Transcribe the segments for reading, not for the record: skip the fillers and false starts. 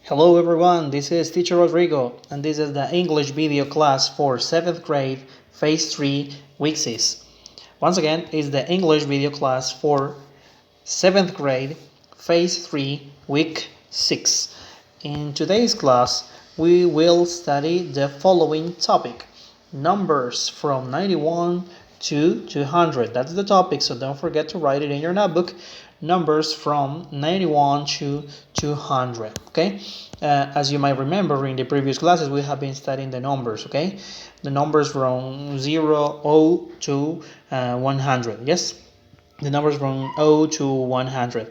Hello everyone, this is Teacher Rodrigo and this is the English video class for 7th grade, Phase 3, Week 6. Once again, it's the English video class for 7th grade, Phase 3, Week 6. In today's class, we will study the following topic: numbers from 91 to 200. That's the topic, so don't forget to write it in your notebook. Numbers from 91 to 200. Okay, as you might remember, in the previous classes we have been studying the numbers. Okay, the numbers from 0 to 100. Yes, the numbers from 0 to 100.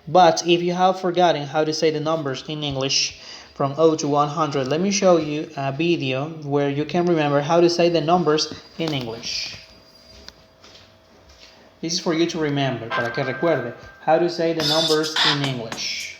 But if you have forgotten how to say the numbers in English from 0 to 100, let me show you a video where you can remember how to say the numbers in English. This is for you to remember, para que recuerde how to say the numbers in English.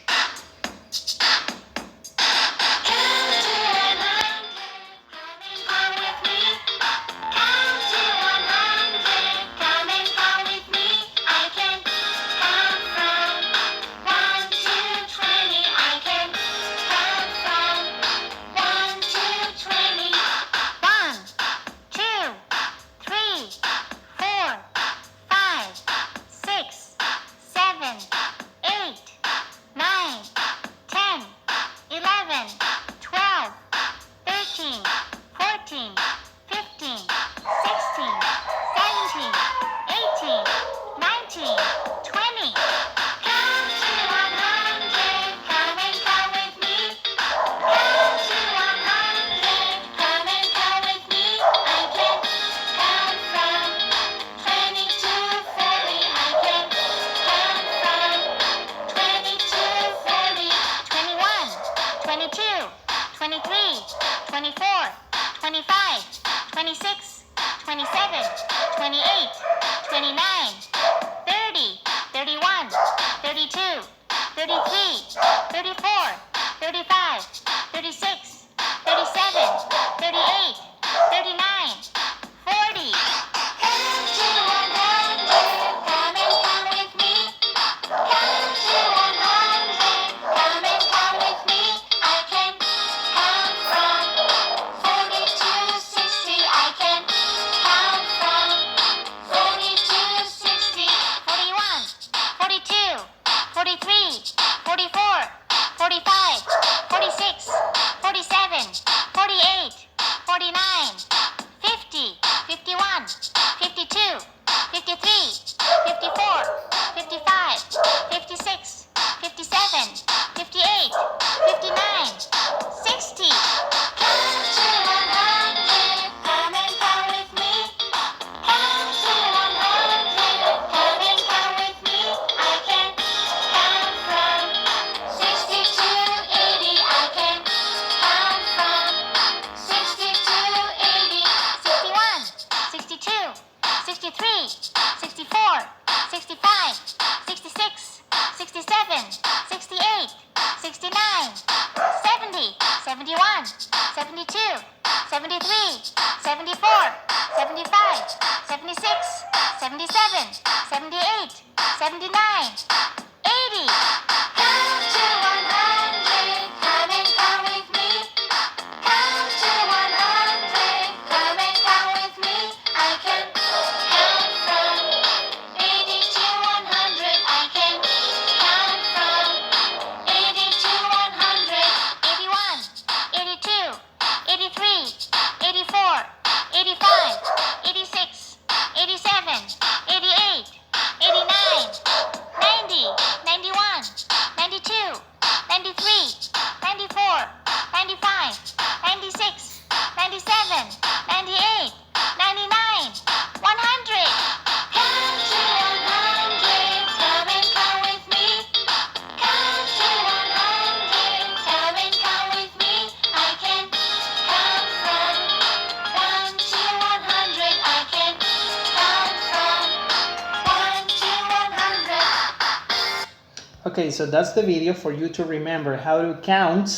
Okay, so that's the video for you to remember how to count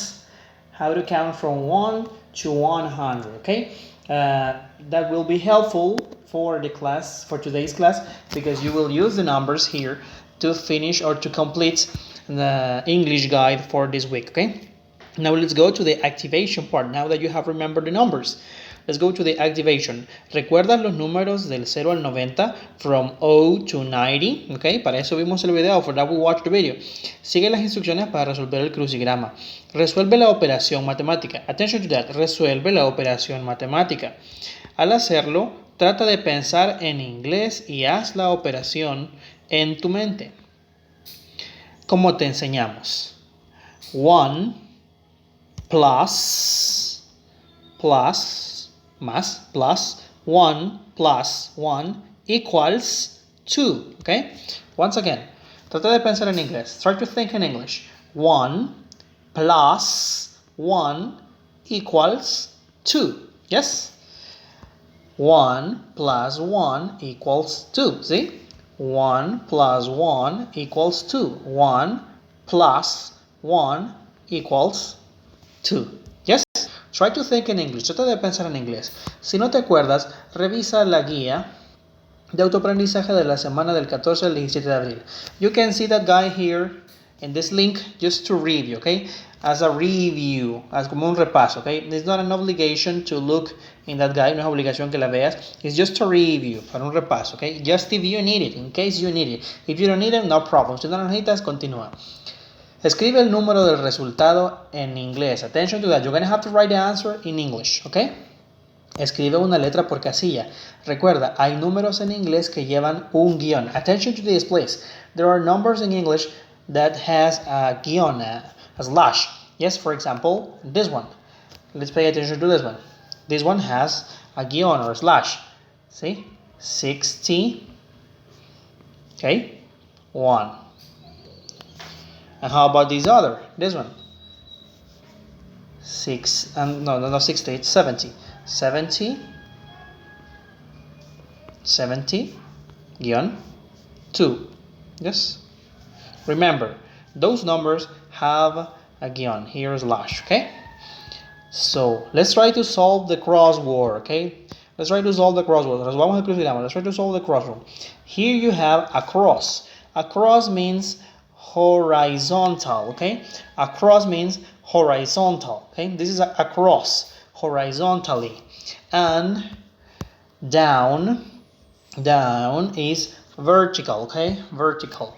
from 1 to 100. Okay, that will be helpful for the class, for today's class, because you will use the numbers here to finish or to complete the English guide for this week. Okay, Now let's go to the activation part. Now that you have remembered the numbers, let's go to the activation. ¿Recuerdas los números del 0 al 90 from 0 to 90? Okay, para eso vimos el video, for that we watched the video. Sigue las instrucciones para resolver el crucigrama. Resuelve la operación matemática. Attention to that. Resuelve la operación matemática. Al hacerlo, trata de pensar en inglés y haz la operación en tu mente. ¿Cómo te enseñamos? 1 plus 1 plus 1 equals 2. Okay? Once again, trata de pensar en inglés. Try to think in English. 1 plus 1 equals 2. Yes? 1 plus 1 equals 2. See? 1 plus 1 equals 2. 1 plus 1 equals 2. Yes? Try to think in English. Trata de pensar en inglés. Si no te acuerdas, revisa la guía de autoaprendizaje de la semana del 14 al 17 de abril. You can see that guy here in this link just to review, okay? As a review, as como un repaso, okay? It's not an obligation to look in that guide, no es obligación que la veas. It's just a review, para un repaso, okay? Just if you need it, in case you need it. If you don't need it, no problem. Si no lo necesitas, continúa. Escribe el número del resultado en inglés. Attention to that. You're going to have to write the answer in English, okay? Escribe una letra por casilla. Recuerda, hay números en inglés que llevan un guión. Attention to this, please. There are numbers in English that has a guión, a slash. Yes, for example, this one. Let's pay attention to this one. This one has a guión or a slash. See? 60. Okay? 1. And how about this other? This one. 60, it's 70. 70, guión, 2. Yes? Remember, those numbers have a guión. Here is slash, okay? So, let's try to solve the crossword, okay? Let's try to solve the crossword. Let's try to solve the crossword. Here you have a cross. A cross means horizontal, okay? A cross means horizontal, okay? This is a cross, horizontally. And down is vertical, okay? Vertical.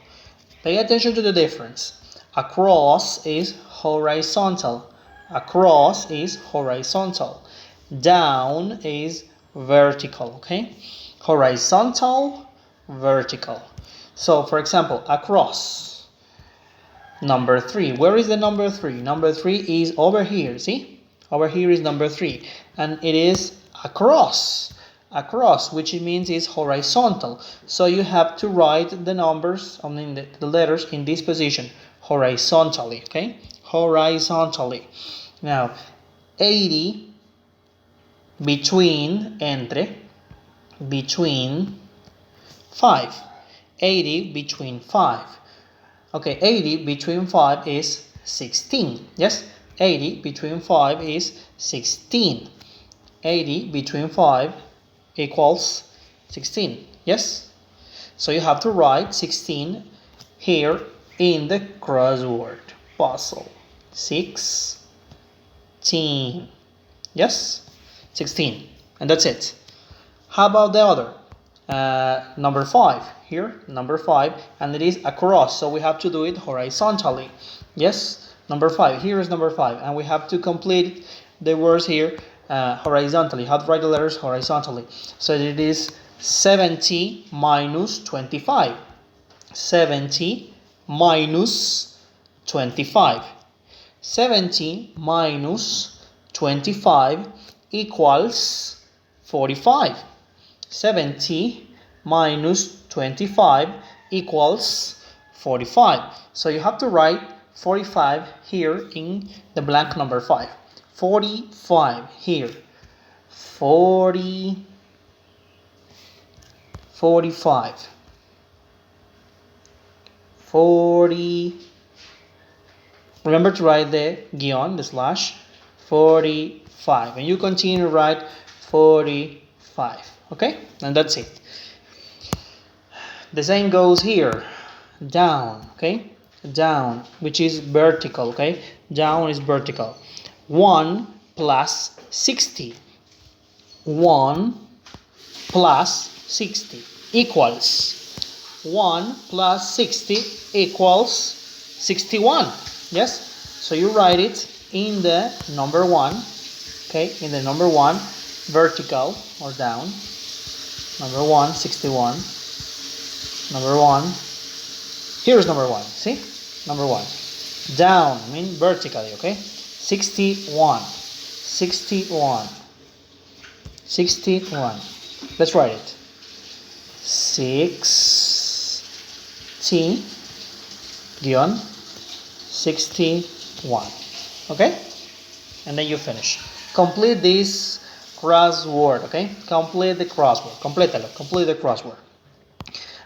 Pay attention to the difference. A cross is horizontal. A cross is horizontal. Down is vertical, okay? Horizontal, vertical. So, for example, a cross. Number 3. Where is the number 3? Number 3 is over here, see? Over here is number 3. And it is a cross. A cross, which it means is horizontal. So you have to write the numbers, I mean the letters in this position, horizontally, okay? Horizontally. Now, 80 between 5. 80 between 5. Okay, 80 between 5 is 16. Yes? 80 between 5 is 16. 80 between 5 equals 16. Yes? So you have to write 16 here in the crossword puzzle. 16. Yes? 16. And that's it. How about the other? Number 5. Here, number 5. And it is a cross. So we have to do it horizontally. Yes? Number 5. Here is number 5. And we have to complete the words here horizontally. How to write the letters horizontally. So it is 70 minus 25. 70 minus 25. 70 minus 25 equals 45. 70 minus 25 equals 45. So you have to write 45 here in the blank number 5. 45 here. 45. Remember to write the guion, the slash, 45. And you continue to write 45. Okay? And that's it. The same goes here. Down. Okay? Down, which is vertical. Okay? down is vertical. 1 plus 60. 1 plus 60 equals 1 plus 60 equals 61. Yes? So you write it in the number 1. Okay, in the number 1, vertical or down. Number 1, 61. Number 1. Here's number 1. See? Number 1. Down, mean vertically, okay? 61. 61. 61. Let's write it. 60-61. Okay? And then you finish. Complete this crossword, okay? Complete the crossword. Complétalo. Complete the crossword.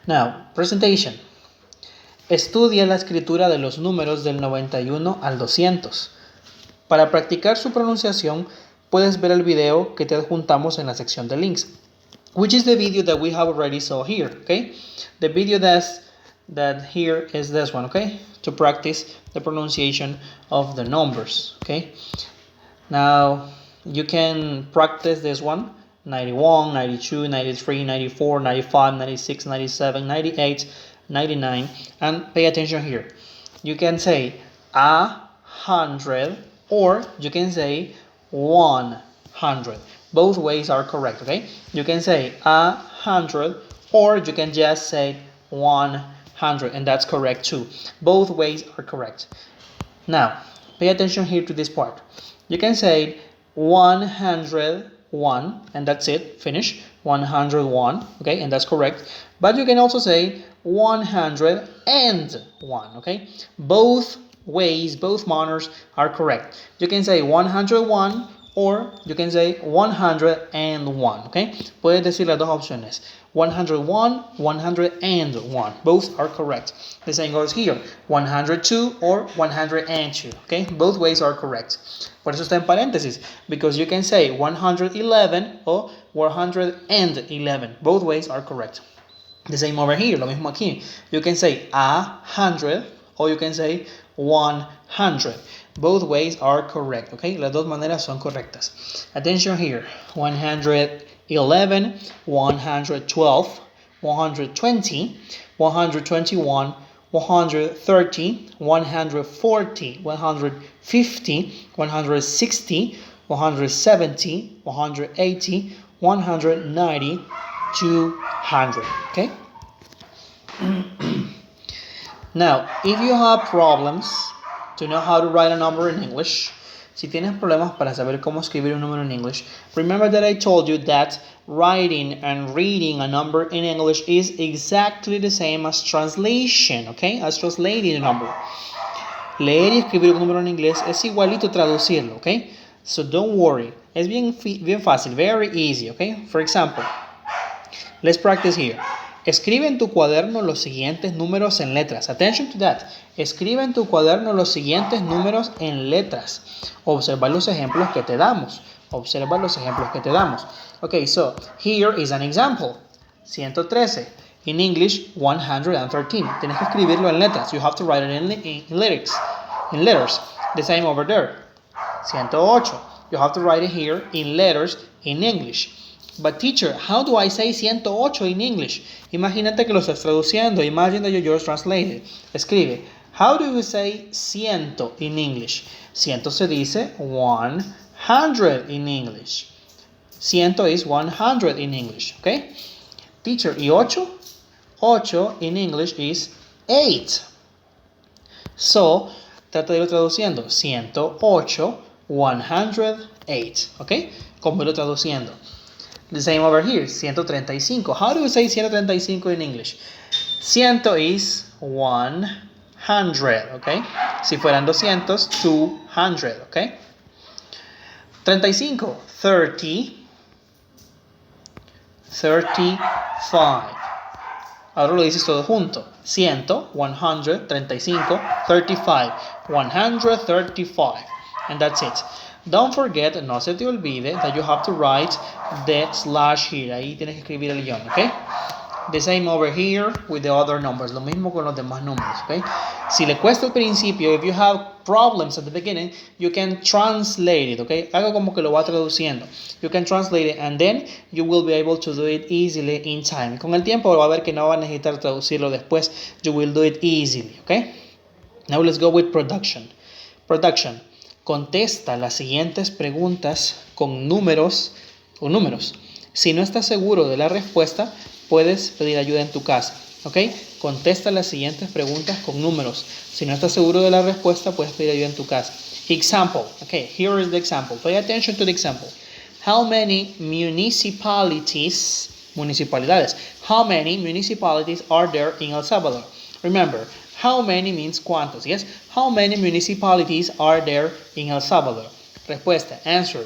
Now, presentation. Estudia la escritura de los números del 91 al 200. Para practicar su pronunciación, puedes ver el video que te adjuntamos en la sección de links, which is the video that we have already saw here, okay? The video that here is this one, okay? To practice the pronunciation of the numbers, okay? Now, you can practice this one, 91, 92, 93, 94, 95, 96, 97, 98, 99, and pay attention here. You can say 100 or you can say 100. Both ways are correct, okay? You can say 100 or you can just say 100, and that's correct too. Both ways are correct. Now, pay attention here to this part. You can say 101, and that's it, finish. 101, okay, and that's correct. But you can also say 101, okay? Both ways, both manners are correct. You can say 101 or you can say 101, okay? Puedes decir las dos opciones. 101, 101. Both are correct. The same goes here. 102 or 102, okay? Both ways are correct. Por eso está en paréntesis, because you can say 111 or 111. Both ways are correct. The same over here, lo mismo aquí. You can say 100 or you can say 100. Both ways are correct, okay? Las dos maneras son correctas. Attention here. 111, 112, 120, 121, 130, 140, 150, 160, 170, 180, 190, 200, okay? Now, if you have problems to know how to write a number in English, si tienes problemas para saber cómo escribir un número en English, remember that I told you that writing and reading a number in English is exactly the same as translation, okay? As translating a number. Leer y escribir un número en inglés es igualito traducirlo, okay? So don't worry. Es bien fácil, very easy, okay? For example, let's practice here. Escribe en tu cuaderno los siguientes números en letras. Attention to that. Escribe en tu cuaderno los siguientes números en letras. Observa los ejemplos que te damos. Observa los ejemplos que te damos. Okay, so here is an example. 113. In English, 113. Tienes que escribirlo en letras. You have to write it in lyrics. In letters. The same over there. 108. You have to write it here in letters in English. But teacher, how do I say 108 in English? Imagínate que lo estás traduciendo. Imagine that you just translated. Escribe. How do you say ciento in English? Ciento se dice 100 in English. Ciento is 100 in English. Okay? Teacher, ¿y ocho? Ocho in English is 8. So, trata de irlo traduciendo. 108, 108. Okay? Como irlo traduciendo. The same over here, 135. How do we say 135 in English? Ciento is 100, okay? Si fueran 200, 200, okay? 35, 30, 35. Ahora lo dices todo junto. 100, 100, 35, 35, 135. And that's it. Don't forget, no se te olvide, that you have to write the slash here. Ahí tienes que escribir el guión, ¿ok? The same over here with the other numbers. Lo mismo con los demás números, okay? Si le cuesta al principio, if you have problems at the beginning, you can translate it, okay? Haga como que lo va traduciendo. You can translate it and then you will be able to do it easily in time. Con el tiempo va a ver que no va a necesitar traducirlo después. You will do it easily, okay? Now let's go with production. Production. Contesta las siguientes preguntas con números o números. Si no estás seguro de la respuesta, puedes pedir ayuda en tu casa, ¿ok? Contesta las siguientes preguntas con números. Si no estás seguro de la respuesta, puedes pedir ayuda en tu casa. Example, okay, here is the example. Pay attention to the example. How many municipalities, how many municipalities are there in El Salvador? Remember, how many means cuántos, yes? How many municipalities are there in El Salvador? Respuesta, answer.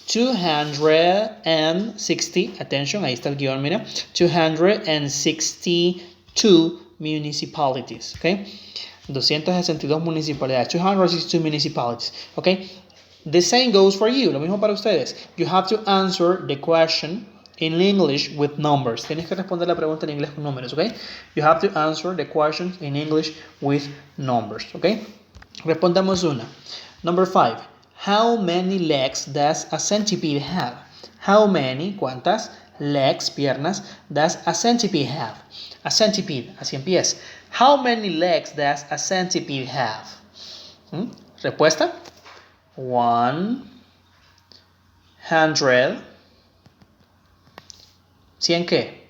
260, attention, ahí está el guión, mira, 262 municipalities, okay? 262 municipalidades, 262 municipalities, okay? The same goes for you, lo mismo para ustedes. You have to answer the question in English with numbers. Tienes que responder la pregunta en inglés con números, okay? You have to answer the questions in English with numbers, okay? Respondamos una. Number 5. How many legs does a centipede have? How many, ¿cuántas? Legs, piernas, does a centipede have? A centipede, así empieza. How many legs does a centipede have? Respuesta. 100. 100 qué?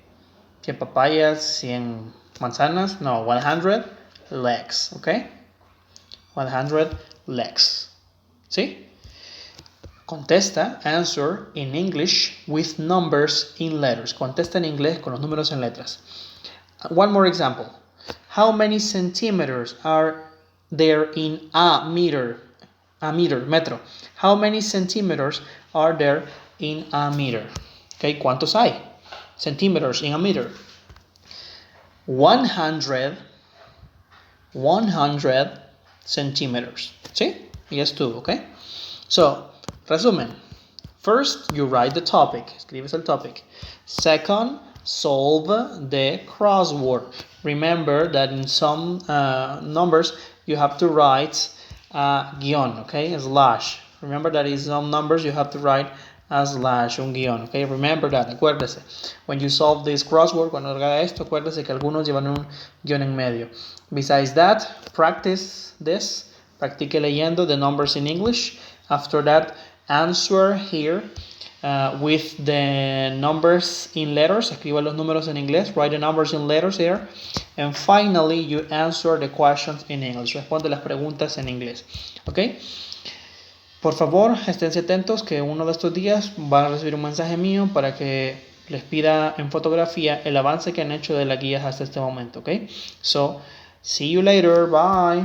100 papayas, 100 manzanas, no, 100 legs, ¿ok? 100 legs. ¿Sí? Contesta, answer in English with numbers in letters. Contesta en inglés con los números en letras. One more example. How many centimeters are there in a meter? A meter, metro. How many centimeters are there in a meter? Okay, ¿cuántos hay? Centimeters in a meter. 100 centimeters. ¿Sí? Y estuvo, ¿ok? So, resumen. First, you write the topic. Escribes el topic. Second, solve the crossword. Remember that in some numbers, you have to write guión, okay? A slash. Remember that in some numbers, you have to write a slash, un guión, okay? Remember that, acuérdese. When you solve this crossword, cuando haga esto, acuérdese que algunos llevan un guión en medio. Besides that, practice this. Practique leyendo the numbers in English. After that, answer here with the numbers in letters. Escriba los números en inglés. Write the numbers in letters here. And finally, you answer the questions in English. Responde las preguntas en inglés. ¿Ok? Por favor, esténse atentos que uno de estos días van a recibir un mensaje mío para que les pida en fotografía el avance que han hecho de las guías hasta este momento. ¿Ok? So, see you later. Bye.